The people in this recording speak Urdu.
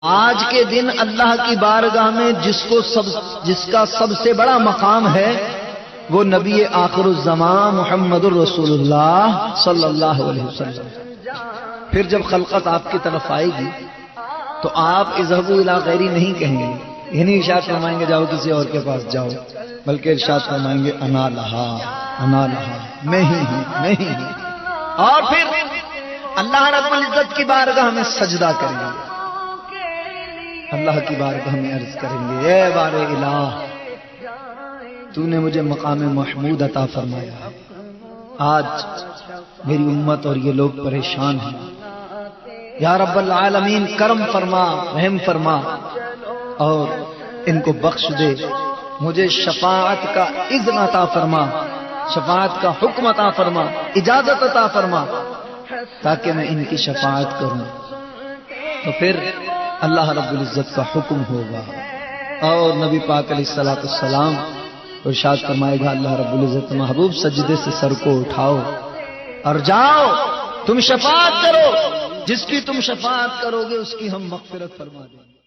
آج کے دن اللہ کی بارگاہ میں جس کا سب سے بڑا مقام ہے وہ نبی آخر الزمان محمد الرسول اللہ صلی اللہ علیہ وسلم۔ پھر جب خلقت آپ کی طرف آئے گی تو آپ اذهبوا الی غیری نہیں کہیں گے، یہ نہیں ارشاد فرمائیں گے جاؤ کسی اور کے پاس جاؤ، بلکہ ارشاد فرمائیں گے انا لہا انا لہا، میں ہی ہوں میں ہی ہوں۔ اور پھر اللہ رب العزت کی بارگاہ میں سجدہ کریں گے، اللہ کی بارگاہ میں عرض کریں گے اے بار الہ تو نے مجھے مقام محمود عطا فرمایا ہے، آج میری امت اور یہ لوگ پریشان ہیں، یا رب العالمین کرم فرما رحم فرما اور ان کو بخش دے، مجھے شفاعت کا اذن عطا فرما، شفاعت کا حکم عطا فرما، اجازت عطا فرما تاکہ میں ان کی شفاعت کروں۔ تو پھر اللہ رب العزت کا حکم ہوگا اور نبی پاک علیہ الصلوۃ والسلام ارشاد فرمائے گا اللہ رب العزت محبوب سجدے سے سر کو اٹھاؤ اور جاؤ تم شفاعت کرو، جس کی تم شفاعت کرو گے اس کی ہم مغفرت فرما دیں گے۔